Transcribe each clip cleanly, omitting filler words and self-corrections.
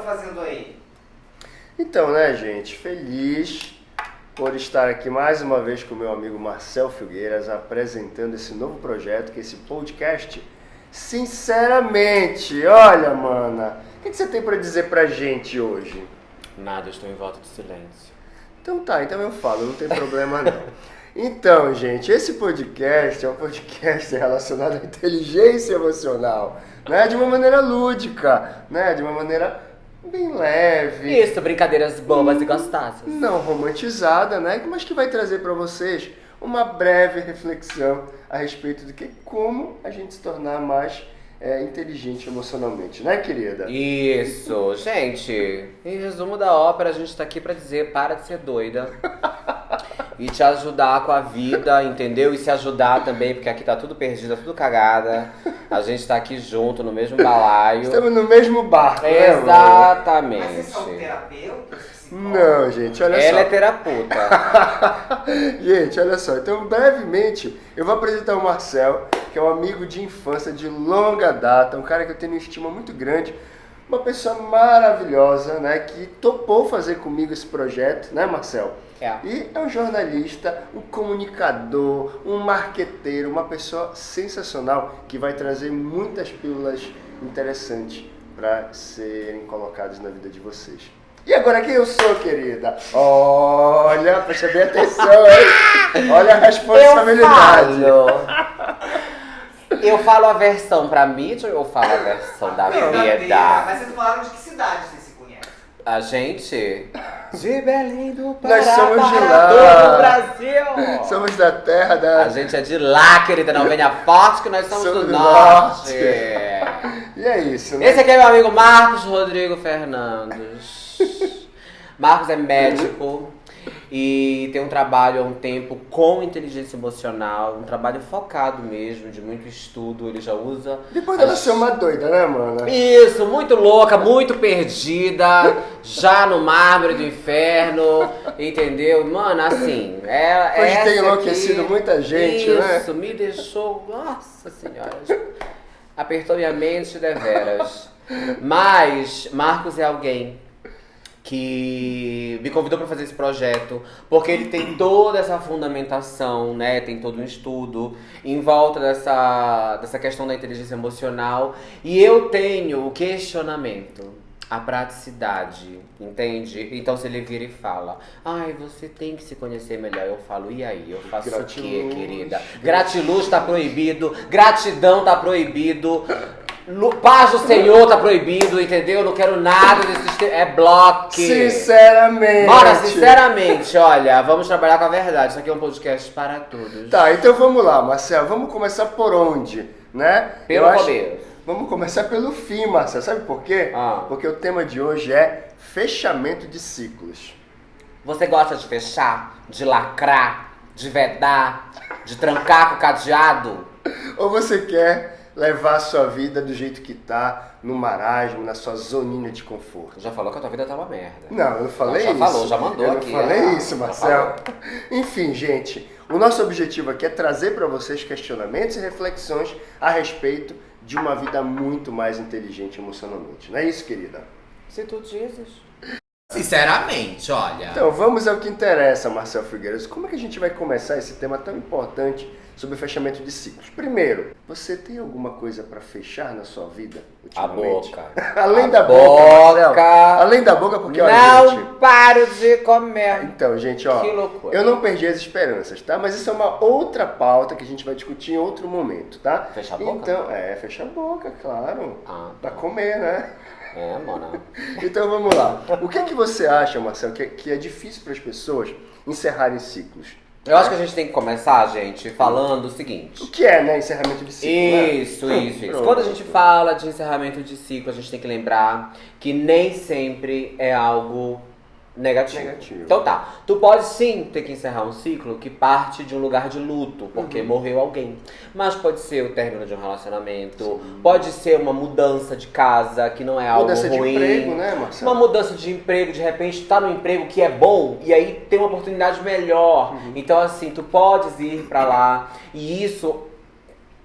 estão fazendo aí? Então, né, gente, feliz por estar aqui mais uma vez com o meu amigo Marcel Filgueiras apresentando esse novo projeto, que é esse podcast. Sinceramente, olha, mana, o que você tem pra dizer pra gente hoje? Nada, eu estou em volta de silêncio. Então tá, então eu falo, não tem problema não. Então, gente, esse podcast é um podcast relacionado à inteligência emocional, né? De uma maneira lúdica, né? De uma maneira bem leve. Isso, brincadeiras bobas e gostosas. Não romantizada, né? Mas que vai trazer para vocês uma breve reflexão a respeito do que como a gente se tornar mais inteligente emocionalmente, né, querida? Isso, gente. Em resumo da ópera, a gente tá aqui pra dizer: para de ser doida. E te ajudar com a vida, entendeu? E se ajudar também, porque aqui tá tudo perdido, tudo cagada. A gente tá aqui junto, no mesmo balaio. Estamos no mesmo barco, né, Exatamente. Mas vocês são terapeutas? Não, gente, olha só. Ela é terapeuta. Gente, olha só. Então, brevemente, eu vou apresentar o Marcel, que é um amigo de infância de longa data, um cara que eu tenho uma estima muito grande, uma pessoa maravilhosa, né, que topou fazer comigo esse projeto, né, Marcel? É. E é um jornalista, um comunicador, um marqueteiro, uma pessoa sensacional que vai trazer muitas pílulas interessantes para serem colocadas na vida de vocês. E agora quem eu sou, querida? Olha, presta bem atenção, hein? Olha a responsabilidade. Eu falo a versão pra mídia ou eu falo a versão da vida? Mas vocês falaram de que cidade vocês se conhecem? A gente de Belém do Pará, Nós somos de para lá. todo o Brasil. Somos da terra da... A gente é de lá, querida, não venha forte que nós somos Somos do do norte. E é isso, né? Esse aqui é meu amigo Marcos Rodrigo Fernandes. Marcos é médico e tem um trabalho há um tempo com inteligência emocional, um trabalho focado mesmo, de muito estudo. Ele já usa... Depois dela ser uma doida, né, mano? Isso, muito louca, muito perdida, já no mármore do inferno, entendeu? Mano, assim, Hoje tem enlouquecido muita gente, né? Isso, me deixou, nossa senhora, apertou minha mente deveras. Mas Marcos é alguém que me convidou para fazer esse projeto, porque ele tem toda essa fundamentação, né? Tem todo um estudo em volta dessa questão da inteligência emocional. E eu tenho o questionamento, a praticidade, entende? Então se ele vira e fala: ai, você tem que se conhecer melhor, eu falo: e aí? Eu faço o quê, querida? Gratiluz tá proibido, gratidão tá proibido, paz do Senhor tá proibido, entendeu? Eu não quero nada desse sistema. É bloco. Sinceramente. Bora, sinceramente, olha, vamos trabalhar com a verdade. Isso aqui é um podcast para todos. Tá, então vamos lá, Marcel. Vamos começar por onde, né? Pelo começo. Vamos começar pelo fim, Marcel. Sabe por quê? Porque o tema de hoje é fechamento de ciclos. Você gosta de fechar, de lacrar, de vedar, de trancar com o cadeado? Ou você quer levar a sua vida do jeito que tá, no marasmo, na sua zoninha de conforto? Já falou que a tua vida tá uma merda. Não, eu não falei já isso. Falou, já mandou eu aqui. Eu não falei isso, Marcel. Enfim, gente, o nosso objetivo aqui é trazer para vocês questionamentos e reflexões a respeito de uma vida muito mais inteligente emocionalmente. Não é isso, querida? Se tu dizes. Sinceramente, olha. Então, vamos ao que interessa, Marcel Figueiredo. Como é que a gente vai começar esse tema tão importante sobre o fechamento de ciclos? Primeiro, você tem alguma coisa para fechar na sua vida ultimamente? A boca. Além da boca, Marcel. Além da boca, porque olha, gente... Não paro de comer. Então, gente, ó, que loucura. Eu não perdi as esperanças, tá? Mas isso é uma outra pauta que a gente vai discutir em outro momento, tá? Fechar a boca? Então, fecha a boca, claro. Pra comer, né? Mano. Então vamos lá. O que você acha, Marcelo, que é difícil para as pessoas encerrarem ciclos? Eu acho que a gente tem que começar, gente, falando o seguinte. O que é, né, encerramento de ciclo? Isso. Quando a gente fala de encerramento de ciclo, a gente tem que lembrar que nem sempre é algo negativo. Então tá, tu pode sim ter que encerrar um ciclo que parte de um lugar de luto, porque morreu alguém. Mas pode ser o término de um relacionamento, pode ser uma mudança de casa, que não é algo mudança ruim. De emprego, né, Marcelo? Uma mudança de emprego, de repente tá no emprego que é bom e aí tem uma oportunidade melhor. Então assim, tu podes ir pra lá e isso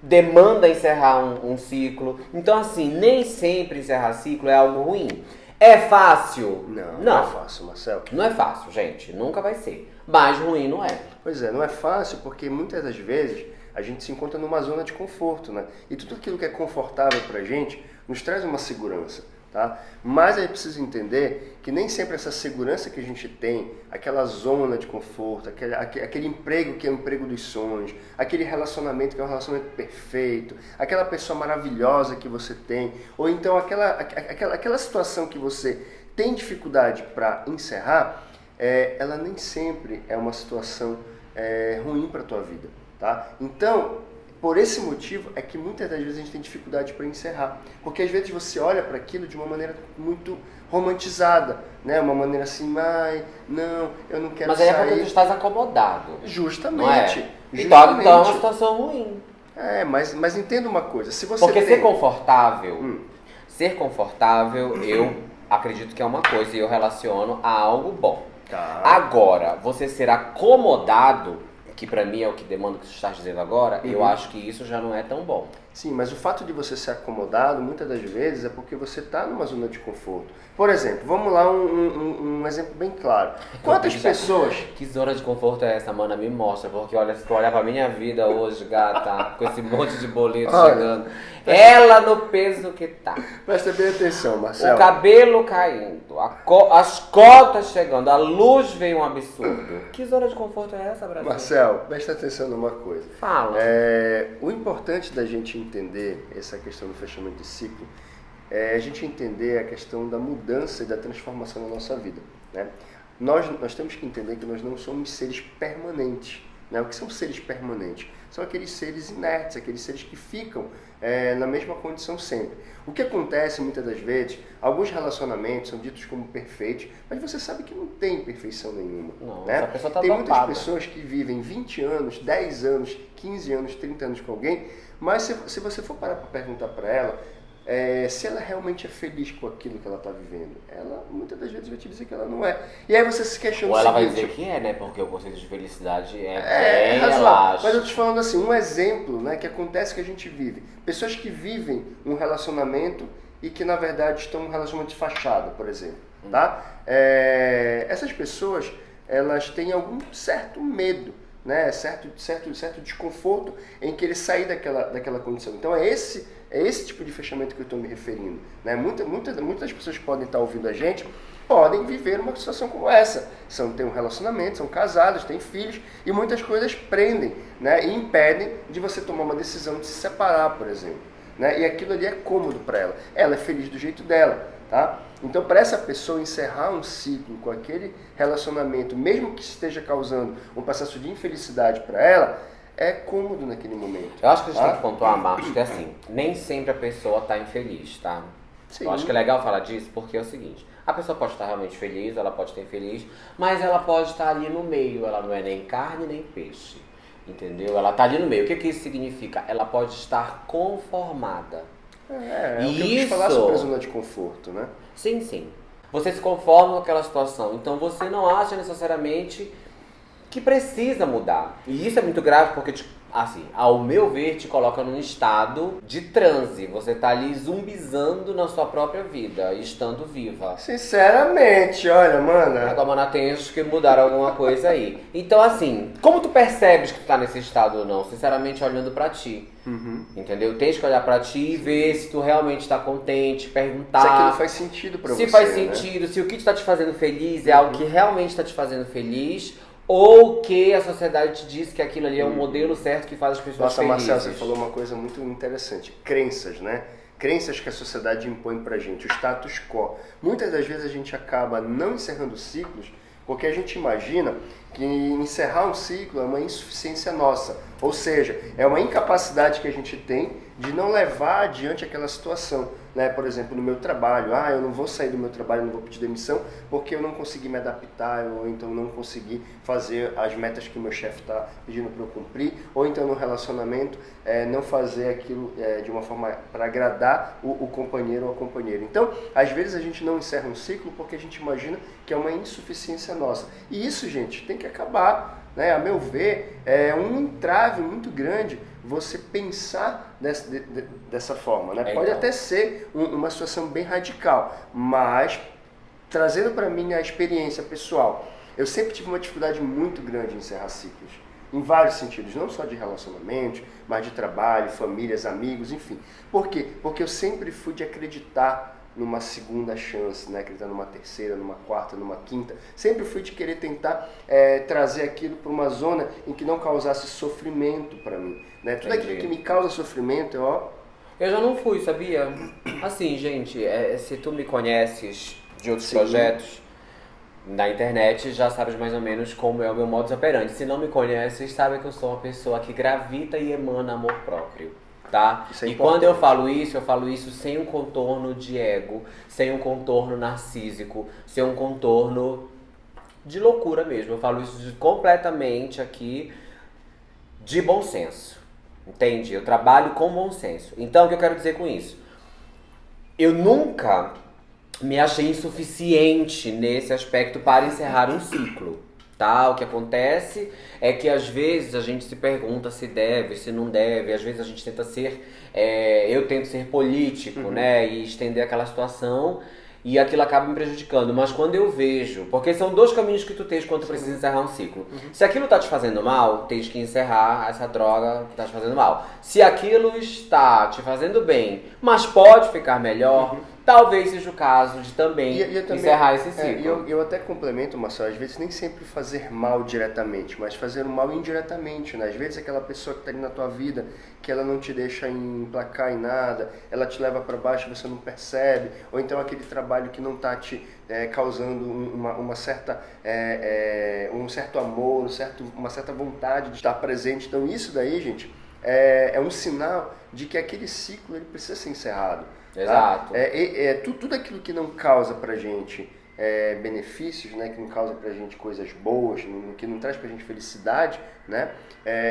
demanda encerrar um ciclo. Então assim, nem sempre encerrar ciclo é algo ruim. É fácil? Não é fácil, Marcelo. Não é fácil, gente. Nunca vai ser. Mas ruim não é. Pois é, não é fácil porque muitas das vezes a gente se encontra numa zona de conforto, né? E tudo aquilo que é confortável pra gente nos traz uma segurança, tá? Mas aí precisa entender que nem sempre essa segurança que a gente tem, aquela zona de conforto, aquele emprego que é o emprego dos sonhos, aquele relacionamento que é um relacionamento perfeito, aquela pessoa maravilhosa que você tem, ou então aquela situação que você tem dificuldade para encerrar, ela nem sempre é uma situação ruim para a tua vida, tá? Então, por esse motivo é que muitas das vezes a gente tem dificuldade para encerrar, porque às vezes você olha para aquilo de uma maneira muito romantizada, né? Uma maneira assim, não, eu não quero sair. Mas aí é porque tu estás acomodado. Justamente. Não é? Então é uma situação ruim. Mas entenda uma coisa, se você porque tem... ser confortável, eu acredito que é uma coisa e eu relaciono a algo bom. Tá. Agora, você ser acomodado, que pra mim é o que demanda o que você está dizendo agora, eu acho que isso já não é tão bom. Sim, mas o fato de você ser acomodado, muitas das vezes, é porque você está numa zona de conforto. Por exemplo, vamos lá, um exemplo bem claro. Quantas pessoas... Que zona de conforto é essa, mana? Me mostra, porque olha, se tu olhar pra minha vida hoje, gata, com esse monte de boleto chegando, ela no peso que tá. Presta bem atenção, Marcelo. O cabelo caindo, as cotas chegando, a luz veio um absurdo. Que zona de conforto é essa, Brasil? Marcelo, presta atenção numa coisa. Fala. O importante da gente entender essa questão do fechamento de ciclo é a gente entender a questão da mudança e da transformação na nossa vida, né? Nós temos que entender que nós não somos seres permanentes, né? O que são seres permanentes? São aqueles seres inertes, aqueles seres que ficam na mesma condição sempre. O que acontece muitas das vezes, alguns relacionamentos são ditos como perfeitos, mas você sabe que não tem perfeição nenhuma. Não, né? essa pessoa tá tem muitas dopada. pessoas que vivem 20 anos, 10 anos, 15 anos, 30 anos com alguém, mas se você for parar para perguntar para ela, se ela realmente é feliz com aquilo que ela está vivendo, ela muitas das vezes vai te dizer que ela não é. E aí você se questiona Ou o ela vai seguinte, dizer que é, né? Porque o conceito de felicidade é bem razoável. relaxo. Mas eu tô te falando assim, um exemplo, né, que acontece que a gente vive. Pessoas que vivem um relacionamento e que na verdade estão num relacionamento de fachada, por exemplo, tá? Essas pessoas, elas têm algum certo medo, né, certo desconforto em querer sair daquela condição. Então é esse tipo de fechamento que eu estou me referindo, né? Muitas pessoas que podem estar ouvindo a gente podem viver uma situação como essa. Têm um relacionamento, são casados, têm filhos e muitas coisas prendem, né, e impedem de você tomar uma decisão de se separar, por exemplo, né? E aquilo ali é cômodo para ela. Ela é feliz do jeito dela, tá? Então, para essa pessoa encerrar um ciclo com aquele relacionamento, mesmo que esteja causando um processo de infelicidade para ela, é cômodo naquele momento. Eu acho que a gente tem que pontuar, Marcos, que assim, nem sempre a pessoa tá infeliz, tá? Sim. Eu acho que é legal falar disso porque é o seguinte, a pessoa pode estar realmente feliz, ela pode estar infeliz, mas ela pode estar ali no meio, ela não é nem carne nem peixe, entendeu? Ela tá ali no meio. O que isso significa? Ela pode estar conformada. É o que eu quis falar sobre a zona de conforto, né? Sim, sim. Você se conforma com aquela situação, então você não acha necessariamente que precisa mudar. E isso é muito grave porque, assim, ao meu ver, te coloca num estado de transe. Você tá ali zumbizando na sua própria vida, estando viva. Sinceramente, olha, mano. Agora, mano, tem que mudar alguma coisa aí. Então, assim, como tu percebes que tu tá nesse estado ou não? Sinceramente, olhando pra ti. Entendeu? Tens que olhar pra ti e ver se tu realmente tá contente, perguntar. Se aquilo faz sentido pra você. Se faz né? sentido, se o que tá te fazendo feliz é algo que realmente tá te fazendo feliz. Ou que a sociedade te diz que aquilo ali é um modelo certo que faz as pessoas Nossa, felizes. Marcelo, você falou uma coisa muito interessante. Crenças, né? Crenças que a sociedade impõe pra gente, o status quo. Muitas das vezes a gente acaba não encerrando ciclos porque a gente imagina que encerrar um ciclo é uma insuficiência nossa. Ou seja, é uma incapacidade que a gente tem de não levar adiante aquela situação. Né? Por exemplo, no meu trabalho, eu não vou sair do meu trabalho, eu não vou pedir demissão porque eu não consegui me adaptar, ou então não consegui fazer as metas que o meu chefe está pedindo para eu cumprir, ou então no relacionamento não fazer aquilo de uma forma para agradar o companheiro ou a companheira. Então, às vezes a gente não encerra um ciclo porque a gente imagina que é uma insuficiência nossa. E isso, gente, tem que acabar. Né? A meu ver, é um entrave muito grande você pensar dessa forma. Né? Pode até ser uma situação bem radical, mas trazendo para mim a experiência pessoal, eu sempre tive uma dificuldade muito grande em encerrar ciclos. Em vários sentidos, não só de relacionamentos, mas de trabalho, famílias, amigos, enfim. Por quê? Porque eu sempre fui de acreditar numa segunda chance, né? Acreditar numa terceira, numa quarta, numa quinta. Sempre fui de querer tentar trazer aquilo para uma zona em que não causasse sofrimento para mim. Né? Tudo aquilo que me causa sofrimento, Eu já não fui, sabia? Assim, gente, se tu me conheces de outros Sim. projetos na internet, já sabes mais ou menos como é o meu modus operandi. Se não me conheces, sabe que eu sou uma pessoa que gravita e emana amor próprio, tá? Isso é E importante. quando eu falo isso sem um contorno de ego, sem um contorno narcísico, sem um contorno de loucura mesmo. Eu falo isso completamente aqui de bom senso, entende? Eu trabalho com bom senso. Então, o que eu quero dizer com isso? Eu nunca me achei insuficiente nesse aspecto para encerrar um ciclo, tá? O que acontece é que às vezes a gente se pergunta se deve, se não deve, às vezes a gente tenta ser, eu tento ser político, né? E estender aquela situação e aquilo acaba me prejudicando. Mas quando eu vejo, porque são dois caminhos que tu tens quando tu precisa encerrar um ciclo. Se aquilo tá te fazendo mal, tens que encerrar essa droga que tá te fazendo mal. Se aquilo está te fazendo bem, mas pode ficar melhor, talvez seja o caso de também encerrar esse ciclo. Eu até complemento, Marcelo, às vezes nem sempre fazer mal diretamente, mas fazer o mal indiretamente, né? Às vezes aquela pessoa que está ali na tua vida, que ela não te deixa emplacar em nada, ela te leva para baixo e você não percebe, ou então aquele trabalho que não está te causando uma certa, um certo amor, uma certa vontade de estar presente. Então isso daí, gente, é um sinal de que aquele ciclo ele precisa ser encerrado. Exato. Tá? Tudo aquilo que não causa pra gente benefícios, né, que não causa pra gente coisas boas, que não traz pra gente felicidade, né,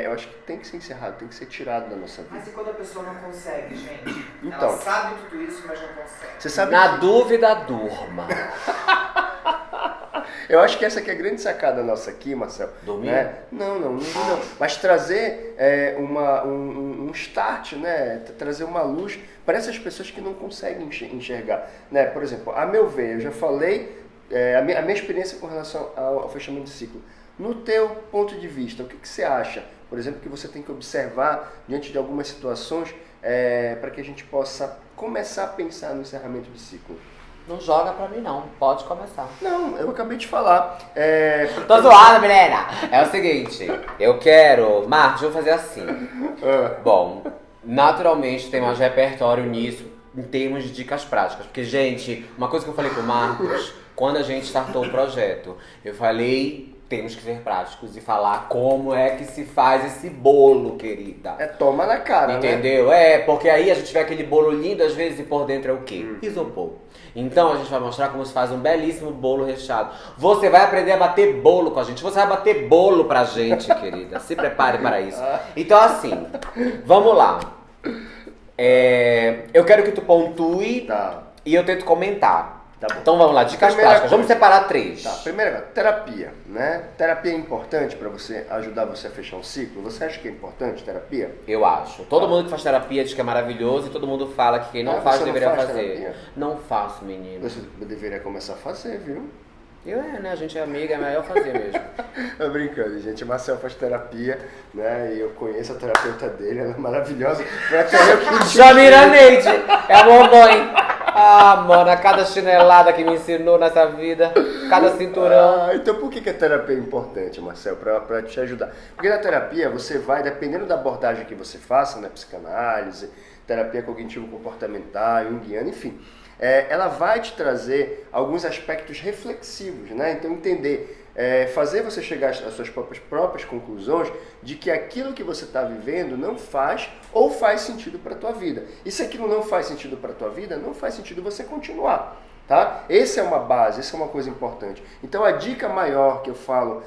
eu acho que tem que ser encerrado, tem que ser tirado da nossa vida. Mas e quando a pessoa não consegue, gente? Então. Ela sabe tudo isso, mas não consegue. Você sabe Na dúvida, durma. Eu acho que essa que é a grande sacada nossa aqui, Marcelo. Dormir? Né? Não. Mas trazer um start, né? Trazer uma luz para essas pessoas que não conseguem enxergar. Né? Por exemplo, a meu ver, eu já falei a minha experiência com relação ao fechamento de ciclo. No teu ponto de vista, o que você acha, por exemplo, que você tem que observar diante de algumas situações para que a gente possa começar a pensar no encerramento de ciclo? Não joga pra mim não, pode começar. Não, eu acabei de falar. Tô zoada, menina! É o seguinte, eu quero... Marcos, vamos fazer assim. Bom, naturalmente tem mais repertório nisso, em termos de dicas práticas. Porque, gente, uma coisa que eu falei pro Marcos, quando a gente startou o projeto, eu falei... Temos que ser práticos e falar como é que se faz esse bolo, querida. Toma na cara, entendeu? né? Porque aí a gente vê aquele bolo lindo, às vezes, e por dentro é o quê? Isopor. Então a gente vai mostrar como se faz um belíssimo bolo recheado. Você vai aprender a bater bolo com a gente. Você vai bater bolo pra gente, querida. Se prepare para isso. Então assim, vamos lá. Eu quero que tu pontue e eu tento comentar. Tá bom. Então vamos lá, dicas práticas. Vamos separar 3. Tá, primeira coisa, terapia, né? Terapia é importante para você ajudar você a fechar um ciclo? Você acha que é importante terapia? Eu acho. Todo mundo que faz terapia diz que é maravilhoso e todo mundo fala que quem não faz você não deveria faz fazer. terapia? Não faço, menino. Você deveria começar a fazer, viu? Né? A gente é amiga, é melhor fazer mesmo. Tô brincando, gente. O Marcel faz terapia, né? E eu conheço a terapeuta dele, ela é maravilhosa. Foi até eu que Jamira Neide, é a mamãe. Ah, mano, a cada chinelada que me ensinou nessa vida, cada cinturão. Então por que a terapia é importante, Marcel? Pra te ajudar. Porque na terapia você vai, dependendo da abordagem que você faça, né? Psicanálise, terapia cognitivo-comportamental, junguiana, enfim. Ela vai te trazer alguns aspectos reflexivos, né? Então entender, fazer você chegar às suas próprias conclusões de que aquilo que você está vivendo não faz ou faz sentido para a tua vida. E se aquilo não faz sentido para a tua vida, não faz sentido você continuar. Tá? Essa é uma base, essa é uma coisa importante. Então a dica maior que eu falo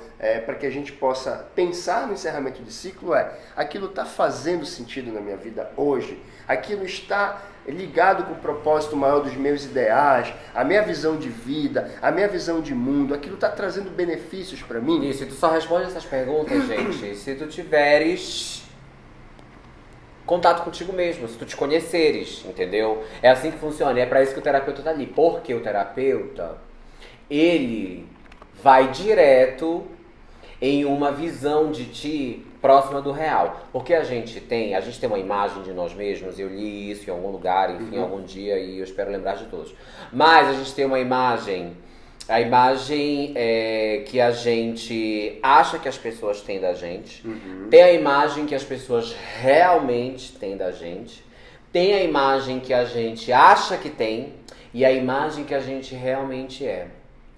para que a gente possa pensar no encerramento de ciclo aquilo está fazendo sentido na minha vida hoje, aquilo está ligado com o propósito maior dos meus ideais, a minha visão de vida, a minha visão de mundo, aquilo está trazendo benefícios para mim. Isso, e tu só responde essas perguntas, gente, se tu tiveres contato contigo mesmo, se tu te conheceres, entendeu? É assim que funciona, e é pra isso que o terapeuta tá ali. Porque o terapeuta, ele vai direto em uma visão de ti próxima do real. Porque a gente tem uma imagem de nós mesmos, eu li isso em algum lugar, enfim, algum dia, e eu espero lembrar de todos. Mas a gente tem uma imagem, a imagem que a gente acha que as pessoas têm da gente, tem a imagem que as pessoas realmente têm da gente, tem a imagem que a gente acha que tem e a imagem que a gente realmente é.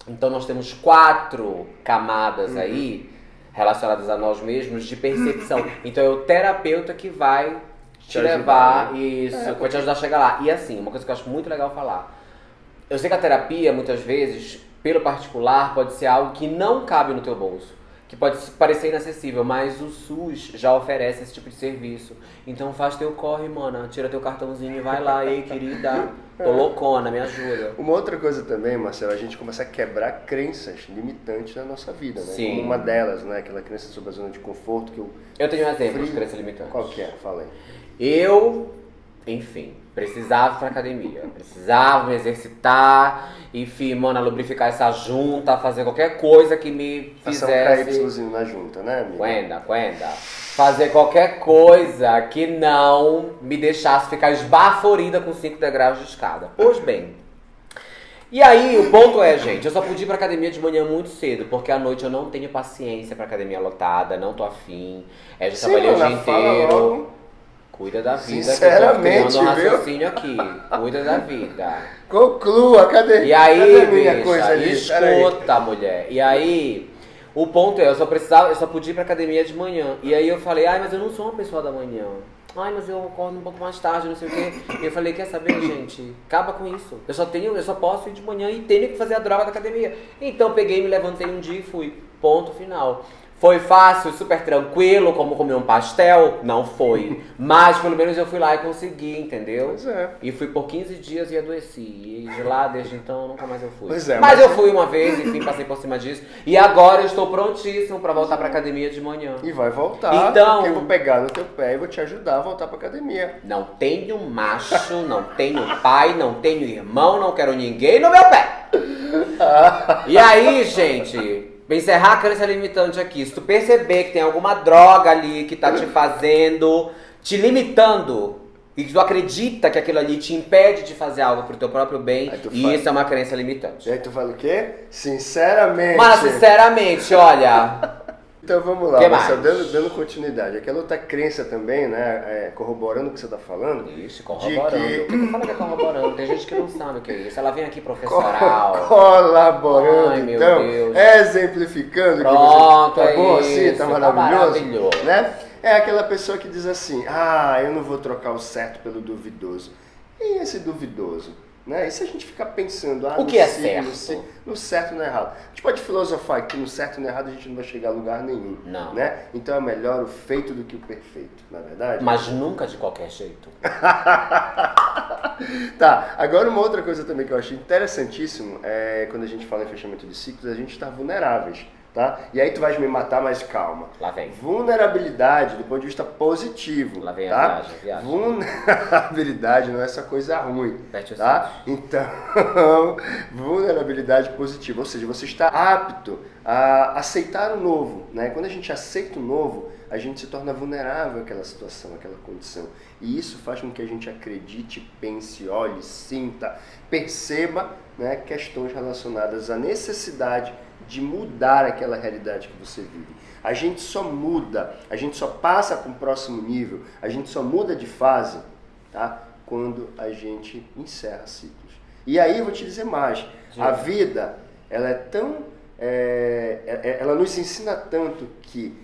Então nós temos 4 camadas aí relacionadas a nós mesmos de percepção. Então é o terapeuta que vai te levar, isso, vai te ajudar a chegar lá. E assim, uma coisa que eu acho muito legal falar. Eu sei que a terapia, muitas vezes, pelo particular, pode ser algo que não cabe no teu bolso. Que pode parecer inacessível, mas o SUS já oferece esse tipo de serviço. Então faz teu corre, mana. Tira teu cartãozinho e vai lá. Ei, querida, tô loucona, me ajuda. Uma outra coisa também, Marcelo, a gente começa a quebrar crenças limitantes na nossa vida, né? Sim. Como uma delas, né? Aquela crença sobre a zona de conforto que eu tenho um exemplo de crença limitante. Qual que é? Fala aí. Eu, enfim, precisava ir pra academia. Precisava me exercitar, enfim, mano, lubrificar essa junta, fazer qualquer coisa que me fizesse... Passar um KYzinho na junta, né, amiga? Quenda. Fazer qualquer coisa que não me deixasse ficar esbaforida com 5 degraus de escada. Pois bem. E aí, o ponto é, gente, eu só podia ir pra academia de manhã muito cedo, porque à noite eu não tenho paciência pra academia lotada, não tô afim. Já trabalhei o dia inteiro. Logo. Cuida da vida, Sinceramente, que eu tô criando um raciocínio aqui. Cuida da vida. Conclua, cadê? E aí, cadê minha coisa ali? escuta, mulher. E aí, o ponto é, eu só podia ir pra academia de manhã. E aí eu falei, mas eu não sou uma pessoa da manhã. Mas eu acordo um pouco mais tarde, não sei o quê. E eu falei, quer saber, gente? Acaba com isso. Eu só posso ir de manhã e tenho que fazer a droga da academia. Então peguei, me levantei um dia e fui. Ponto final. Foi fácil, super tranquilo, como comer um pastel? Não foi. Mas pelo menos eu fui lá e consegui, entendeu? Pois é. E fui por 15 dias e adoeci. E de lá, desde então, nunca mais eu fui. Pois é, mas eu fui uma vez, enfim, passei por cima disso. E agora eu estou prontíssimo pra voltar pra academia de manhã. E vai voltar, Então, porque eu vou pegar no teu pé e vou te ajudar a voltar pra academia. Não tenho macho, não tenho pai, não tenho irmão, não quero ninguém no meu pé. E aí, gente... Pra encerrar a crença limitante aqui, se tu perceber que tem alguma droga ali que tá te fazendo, te limitando, e que tu acredita que aquilo ali te impede de fazer algo pro teu próprio bem, isso é uma crença limitante. E aí tu fala o quê? Sinceramente. Mas sinceramente, olha... Então vamos lá, Que Marcelo, mais? dando continuidade. Aquela outra crença também, né, corroborando o que você tá falando. Ixi, corroborando. De que... O que tu fala que é corroborando? Tem gente que não sabe o que é isso. Ela vem aqui professoral. Colaborando, Ai, meu então, Deus. exemplificando Pronto, que você... Tá bom isso, assim? Tá tá maravilhoso? maravilhoso. Né? É aquela pessoa que diz assim, eu não vou trocar o certo pelo duvidoso. E esse duvidoso? Né? E se a gente ficar pensando, o que é certo? No certo e no errado. A gente pode filosofar que no certo e no errado a gente não vai chegar a lugar nenhum. Não. Né? Então é melhor o feito do que o perfeito, na verdade? Mas nunca de qualquer jeito. Tá, agora uma outra coisa também que eu achei interessantíssimo é quando a gente fala em fechamento de ciclos, a gente está vulneráveis. Tá? E aí tu vais me matar, mas calma. Lá vem. Vulnerabilidade do ponto de vista positivo. Lá vem tá? a viagem. Vulnerabilidade não é essa coisa ruim. Tá? Então, vulnerabilidade positiva. Ou seja, você está apto a aceitar o novo. Né? Quando a gente aceita o novo, a gente se torna vulnerável àquela situação, àquela condição. E isso faz com que a gente acredite, pense, olhe, sinta, perceba, né, questões relacionadas à necessidade de mudar aquela realidade que você vive. A gente só muda, a gente só passa para um próximo nível, a gente só muda de fase, tá? Quando a gente encerra ciclos. E aí eu vou te dizer mais, a vida, ela é tão, ela nos ensina tanto que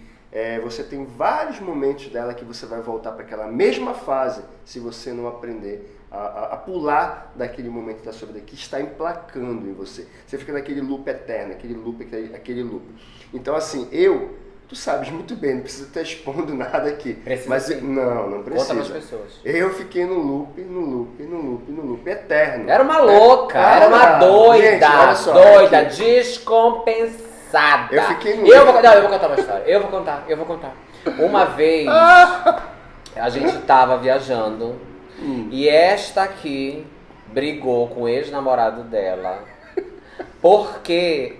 você tem vários momentos dela que você vai voltar para aquela mesma fase se você não aprender a pular daquele momento da sua vida que está emplacando em você. Você fica naquele loop eterno, aquele loop. Então assim, tu sabes muito bem, não precisa estar expondo nada aqui. Precisa mas sim. Não precisa. Conta para as pessoas. Eu fiquei no loop eterno. Era uma louca, era uma doida, gente, olha só, doida, aqui. descompensada. Eu fiquei no eu vou contar uma história. Eu vou contar. Uma vez a gente tava viajando e esta aqui brigou com o ex-namorado dela Porque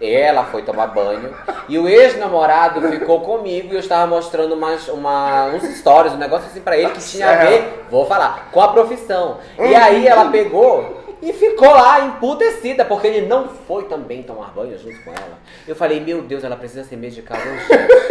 ela foi tomar banho e o ex-namorado ficou comigo e eu estava mostrando uns stories, um negócio assim pra ele que tinha a ver, vou falar, com a profissão. E aí ela pegou e ficou lá emputecida, porque ele não foi também tomar banho junto com ela. Eu falei, meu Deus, ela precisa ser medicada urgente.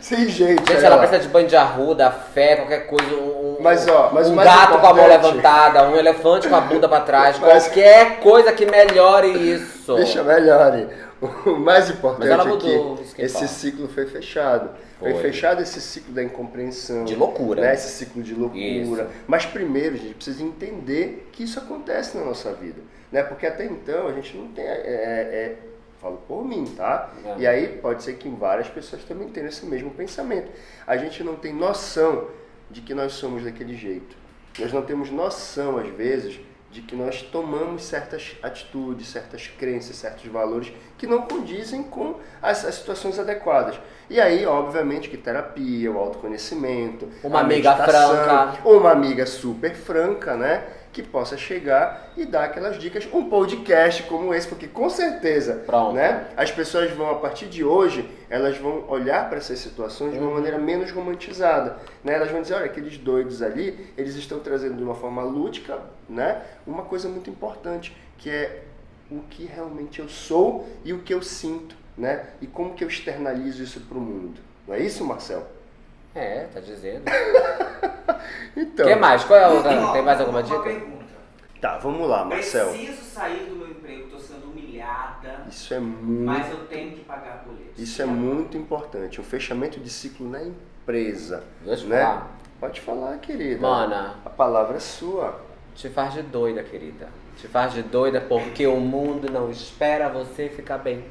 Sim, gente. Gente, ela precisa de banho de arruda, fé, qualquer coisa, um gato com a mão levantada, um elefante com a bunda pra trás, qualquer coisa que melhore isso. Deixa, melhore. O mais importante ela é mudou, que esse ciclo foi fechado. Foi fechado esse ciclo da incompreensão. De loucura. Né? Esse ciclo de loucura. Isso. Mas primeiro, a gente precisa entender que isso acontece na nossa vida. Né? Porque até então a gente não tem... falo por mim, tá? E aí pode ser que várias pessoas também tenham esse mesmo pensamento. A gente não tem noção de que nós somos daquele jeito. Nós não temos noção, às vezes, de que nós tomamos certas atitudes, certas crenças, certos valores que não condizem com as situações adequadas. E aí, obviamente, que terapia, o autoconhecimento, uma amiga franca, uma amiga super franca, né? Que possa chegar e dar aquelas dicas, um podcast como esse, porque com certeza, né, as pessoas vão, a partir de hoje, elas vão olhar para essas situações de uma maneira menos romantizada, né? Elas vão dizer, olha, aqueles doidos ali, eles estão trazendo de uma forma lúdica, né, uma coisa muito importante, que é o que realmente eu sou e o que eu sinto, né, e como que eu externalizo isso para o mundo. Não é isso, Marcel? Tá dizendo. Então. O que mais? Qual é a outra? Tem mais alguma dica? Uma pergunta. Tá, vamos lá, Marcel. Preciso sair do meu emprego, estou sendo humilhada. Isso é muito... Mas eu tenho que pagar boletos. Isso é muito importante. O fechamento de ciclo na empresa. Deixa eu né? falar. Pode falar, querida. Mana, a palavra é sua. Te faz de doida, querida. Te faz de doida porque o mundo não espera você ficar bem.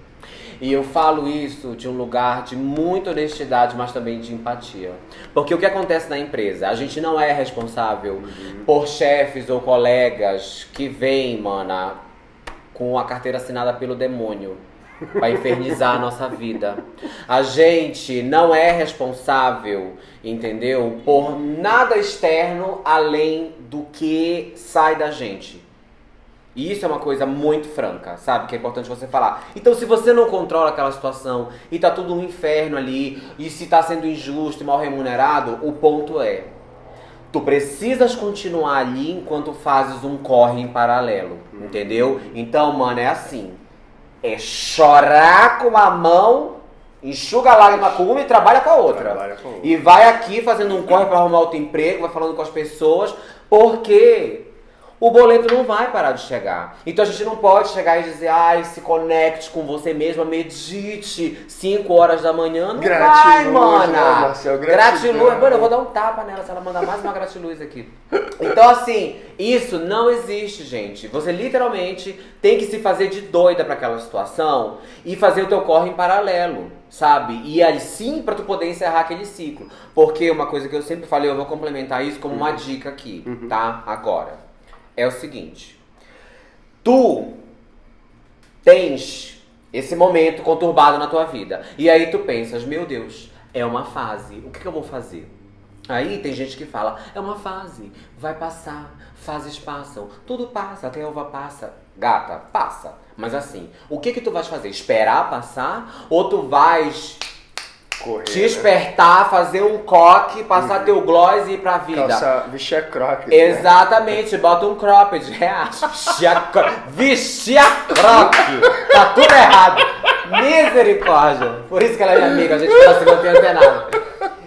E eu falo isso de um lugar de muita honestidade, mas também de empatia. Porque o que acontece na empresa? A gente não é responsável por chefes ou colegas que vêm, mana, com a carteira assinada pelo demônio para infernizar a nossa vida. A gente não é responsável, entendeu? Por nada externo além do que sai da gente. E isso é uma coisa muito franca, sabe? Que é importante você falar. Então, se você não controla aquela situação e tá tudo um inferno ali, e se tá sendo injusto e mal remunerado, o ponto é: tu precisas continuar ali enquanto fazes um corre em paralelo, entendeu? Então, mano, é assim. É chorar com uma mão, enxuga a lágrima com uma e trabalha com a outra. E vai aqui fazendo um corre para arrumar outro emprego, vai falando com as pessoas, porque o boleto não vai parar de chegar. Então a gente não pode chegar e dizer, se conecte com você mesma, medite 5 horas da manhã. Não vai, mana. Marcel, gratiluz. Mano, eu vou dar um tapa nela se ela mandar mais uma gratiluz aqui. Então assim, isso não existe, gente. Você literalmente tem que se fazer de doida para aquela situação e fazer o teu corre em paralelo, sabe? E aí sim pra tu poder encerrar aquele ciclo. Porque uma coisa que eu sempre falei, eu vou complementar isso como uma dica aqui, tá? Agora. É o seguinte, tu tens esse momento conturbado na tua vida. E aí tu pensas, meu Deus, é uma fase, o que eu vou fazer? Aí tem gente que fala, é uma fase, vai passar, fases passam, tudo passa, até a uva passa. Gata, passa. Mas assim, o que tu vais fazer? Esperar passar? Ou tu vais... correr, te despertar, fazer um coque, passar teu gloss e ir pra vida. Vestir a croque. Exatamente, né? Bota um cropped, reacha. Vestir a croque. Tá tudo errado. Misericórdia. Por isso que ela é minha amiga, a gente tá se mantendo antenado.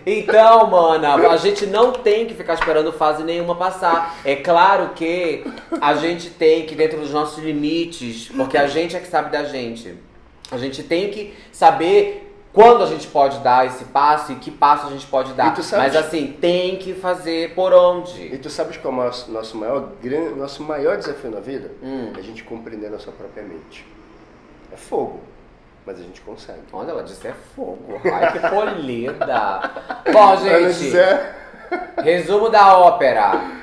Então, mana, a gente não tem que ficar esperando fase nenhuma passar. É claro que a gente tem que, dentro dos nossos limites, porque a gente é que sabe da gente, a gente tem que saber quando a gente pode dar esse passo e que passo a gente pode dar. Mas assim, tem que fazer por onde. E tu sabes qual é o nosso maior desafio na vida? É a gente compreender a nossa própria mente. É fogo, mas a gente consegue. Olha, ela disse é fogo. Ai, que polida. Bom, gente, resumo da ópera.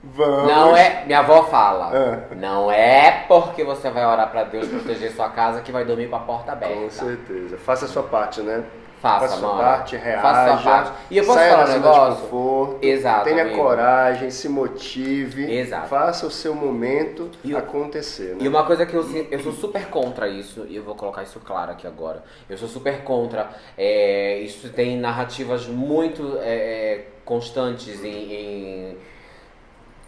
Vamos. Não é, minha avó fala, não é porque você vai orar pra Deus proteger sua casa que vai dormir com a porta aberta. Com certeza. Faça a sua parte, né? Faça, a sua mano. parte, reaja. Faça a sua parte. E eu posso saia falar da um zona de negócio? conforto, Exato, tenha amigo. coragem, se motive, Exato. faça o seu momento E eu- acontecer. Né? E uma coisa que eu sou super contra isso, e eu vou colocar isso claro aqui agora. Eu sou super contra. Isso tem narrativas muito constantes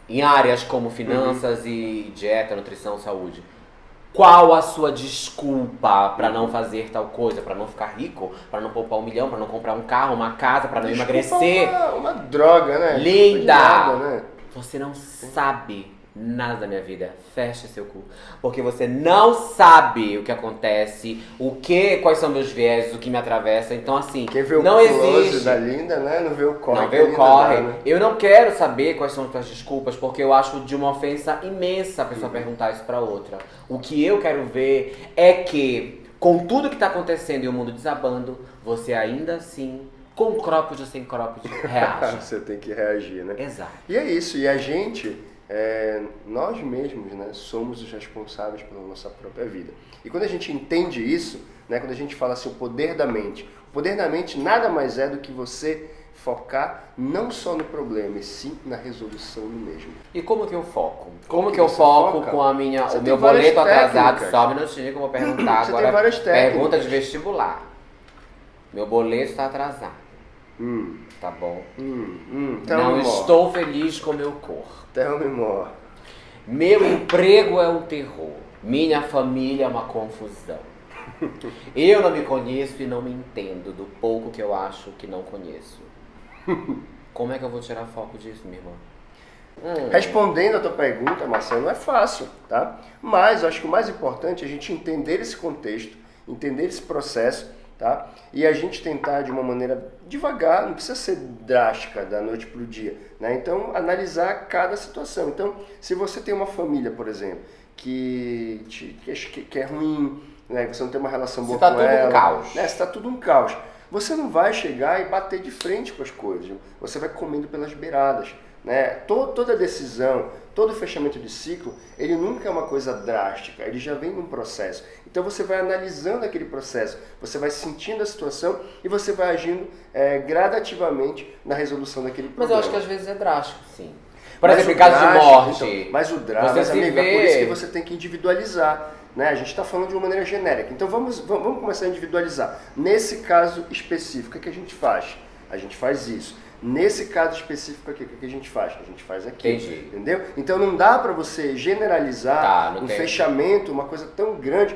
em áreas como finanças e dieta, nutrição, saúde. Qual a sua desculpa pra não fazer tal coisa, pra não ficar rico, pra não poupar 1 milhão, pra não comprar um carro, uma casa, pra não emagrecer? Uma droga, né? Linda! De nada, né? Você não sabe nada da minha vida. Feche seu cu. Porque você não sabe o que acontece, quais são meus viés, o que me atravessa. Então, assim, Quem vê o não close existe. da Linda, né? Não vê o corre. Não que vê a o Linda corre. dá, né? Eu não quero saber quais são as tuas desculpas, porque eu acho de uma ofensa imensa a pessoa perguntar isso pra outra. O que eu quero ver é que, com tudo que tá acontecendo e o mundo desabando, você ainda assim, com cropped ou sem cropped, reage. Você tem que reagir, né? Exato. E é isso. E a gente, nós mesmos, né, somos os responsáveis pela nossa própria vida. E quando a gente entende isso, né, quando a gente fala assim, o poder da mente. O poder da mente nada mais é do que você focar não só no problema, e sim na resolução do mesmo. E como que eu foco? Como Como que que eu você foco foca? com Você o tem meu várias boleto atrasado? técnicas. Só um minutinho que eu vou perguntar Você agora. tem várias técnicas. Pergunta de vestibular. Meu boleto está atrasado, tá bom? Tell Não me more. estou feliz com meu corpo. Tell me more. Meu emprego é um terror. Minha família é uma confusão. Eu não me conheço e não me entendo do pouco que eu acho que não conheço. Como é que eu vou tirar foco disso, minha irmã? Respondendo a tua pergunta, Marcelo, não é fácil, tá? Mas eu acho que o mais importante é a gente entender esse contexto, entender esse processo, tá? E a gente tentar de uma maneira devagar, não precisa ser drástica da noite para o dia, né? Então, analisar cada situação. Então, se você tem uma família, por exemplo, que é ruim, né? Você não tem uma relação boa tá com tudo um ela, caos. né? Se tá tudo um caos, você não vai chegar e bater de frente com as coisas. Você vai comendo pelas beiradas. Né? Toda decisão, todo fechamento de ciclo, ele nunca é uma coisa drástica, ele já vem num processo. Então você vai analisando aquele processo, você vai sentindo a situação e você vai agindo gradativamente na resolução daquele Mas problema. eu acho que às vezes é drástico, sim. Por Mas exemplo, o em caso de drástico, morte. então, mas o drama, você mas, se amigo, é por vê- isso que você tem que individualizar. Né? A gente está falando de uma maneira genérica. Então vamos começar a individualizar. Nesse caso específico, o que a gente faz? A gente faz isso. Nesse caso específico aqui, o que a gente faz? A gente faz aqui. Entendi. Entendeu? Então não dá para você generalizar não um tem. fechamento, uma coisa tão grande,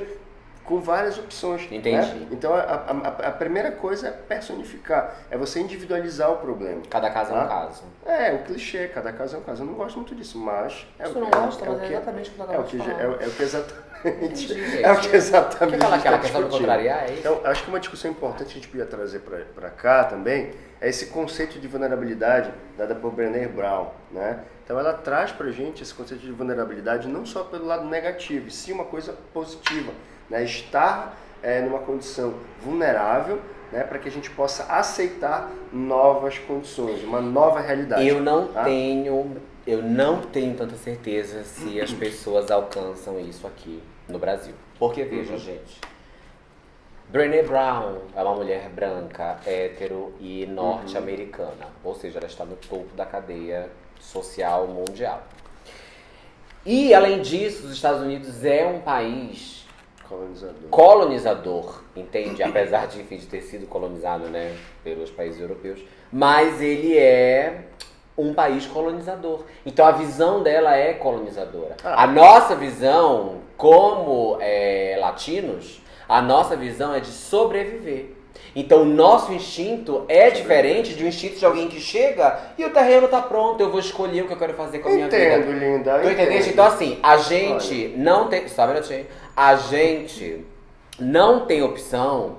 com várias opções. Entendi. Né? Então a primeira coisa é personificar, é você individualizar o problema. Cada caso é Tá? um caso. É, o clichê, cada caso é um caso. Eu não gosto muito disso, mas... Você não gosta, mas o é que- exatamente o que eu é o acabo que de falar. é o que exatamente... Entendi, gente. É o que exatamente Quer falar a gente aquela tá questão do discutindo. contrariar, é isso? Então, acho que uma discussão importante que a gente podia trazer para cá também é esse conceito de vulnerabilidade dada por Brené Brown, né? Então ela traz pra gente esse conceito de vulnerabilidade não só pelo lado negativo, e sim uma coisa positiva, né? Estar numa condição vulnerável, né? Para que a gente possa aceitar novas condições, uma nova realidade. Eu não tá? tenho tanta certeza se as pessoas alcançam isso aqui no Brasil. Porque veja, gente, Brené Brown é uma mulher branca, hétero e norte-americana. Ou seja, ela está no topo da cadeia social mundial. E, além disso, os Estados Unidos é um país colonizador, entende? Apesar de, enfim, de ter sido colonizado, né, pelos países europeus. Mas ele é um país colonizador. Então a visão dela é colonizadora. A nossa visão, como latinos, a nossa visão é de sobreviver. Então o nosso instinto é diferente de um instinto de alguém que chega e o terreno tá pronto, eu vou escolher o que eu quero fazer com a minha vida. Entendo, linda. Tu entendeste? Então assim, a gente não tem... Só um minutinho. A gente não tem opção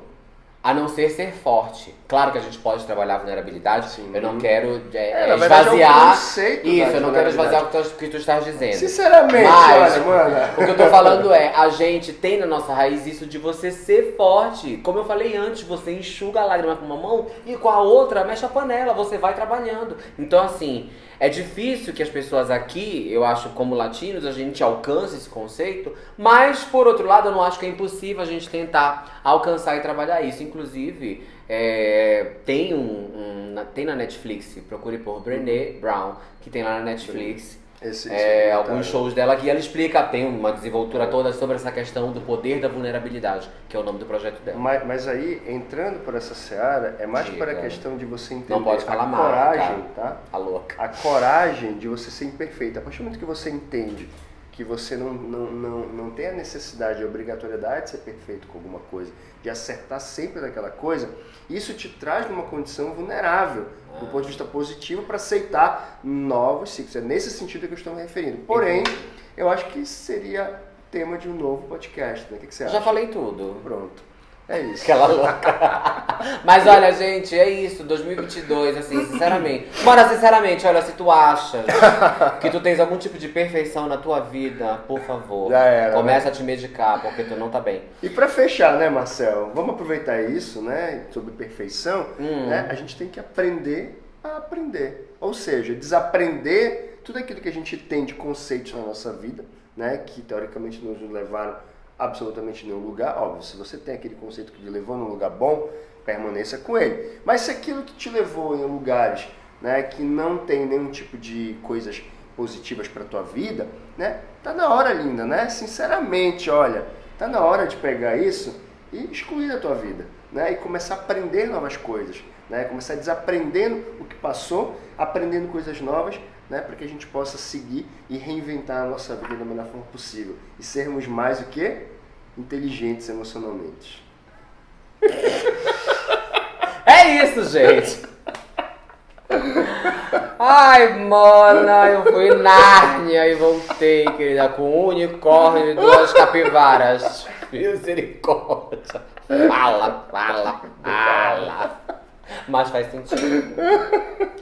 a não ser forte. Claro que a gente pode trabalhar a vulnerabilidade. Sim. Eu não quero na verdade, é um esvaziar conceito da isso, eu não quero esvaziar vulnerabilidade. o que tu estás dizendo. Sinceramente, Mas, olha, mano. o que eu tô falando é, a gente tem na nossa raiz isso de você ser forte. Como eu falei antes, você enxuga a lágrima com uma mão e com a outra mexe a panela, você vai trabalhando. Então assim, É difícil que as pessoas aqui, eu acho, como latinos, a gente alcance esse conceito, mas, por outro lado, eu não acho que é impossível a gente tentar alcançar e trabalhar isso. Inclusive, tem na Netflix, procure por Brené Brown, que tem lá na Netflix. Alguns shows dela que ela explica, tem uma desenvoltura toda sobre essa questão do poder da vulnerabilidade, que é o nome do projeto dela. Mas aí, entrando por essa seara, é mais para a questão de você entender não pode falar a mal, coragem, tá? A louca. A coragem de você ser imperfeito. A partir do momento que você entende que você não tem a necessidade, a obrigatoriedade de ser perfeito com alguma coisa, de acertar sempre naquela coisa, isso te traz numa condição vulnerável, do ponto de vista positivo, para aceitar novos ciclos. É nesse sentido que eu estou me referindo. Porém, eu acho que seria tema de um novo podcast, né? O que você acha? Já falei tudo. Pronto. É isso. Aquela louca. Mas olha, gente, é isso, 2022, assim, sinceramente. Mora, sinceramente, olha, se tu achas que tu tens algum tipo de perfeição na tua vida, por favor, já era, começa né? a te medicar, porque tu não tá bem. E pra fechar, né, Marcel? Vamos aproveitar isso, né, sobre perfeição, né? A gente tem que aprender a aprender. Ou seja, desaprender tudo aquilo que a gente tem de conceitos na nossa vida, né, que teoricamente nos levaram absolutamente nenhum lugar. Óbvio, se você tem aquele conceito que te levou num lugar bom, permaneça com ele. Mas se aquilo que te levou em lugares, né, que não tem nenhum tipo de coisas positivas para tua vida, né, tá na hora, linda, né? Sinceramente, olha, tá na hora de pegar isso e excluir da tua vida, né? E começar a aprender novas coisas, né? Começar desaprendendo o que passou, aprendendo coisas novas, né, para que a gente possa seguir e reinventar a nossa vida da melhor forma possível e sermos mais o que? Inteligentes emocionalmente. É isso, gente. Ai, mana, eu fui em Nárnia e voltei, querida, com um unicórnio e 2 capivaras. Misericórdia. Fala. Mas faz sentido.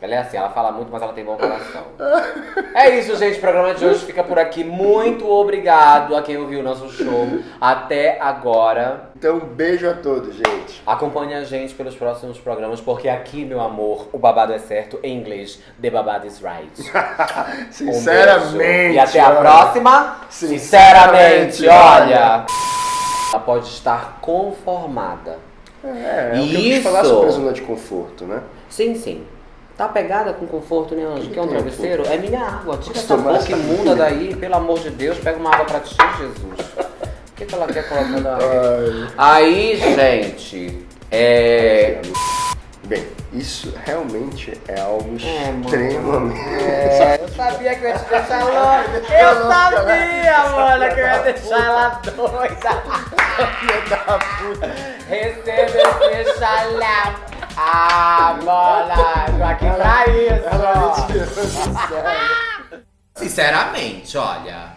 Ela é assim, ela fala muito, mas ela tem bom coração. É isso, gente. O programa de hoje fica por aqui. Muito obrigado a quem ouviu o nosso show até agora. Então, um beijo a todos, gente. Acompanhe a gente pelos próximos programas, porque aqui, meu amor, o babado é certo. Em inglês, the babado is right. Sinceramente. E até a próxima. Sinceramente, olha. Ela pode estar conformada. É o que eu quis falar sobre a zona de conforto, né? Sim. Tá pegada com conforto, né, Anjo? Quer um travesseiro? É minha água. Tira essa Tomar boca imunda daí, pelo amor de Deus. Pega uma água pra ti, Jesus. O que ela quer colocar na água? Aí, gente, Bem, isso realmente é algo extremamente... extremamente... eu sabia que eu ia te deixar louca. Eu sabia, mano, que eu ia deixar ela doida. Filha da puta. Receba esse xalão. Ah, mano, tô aqui pra isso. Ela me tirou do sério. Sinceramente, olha...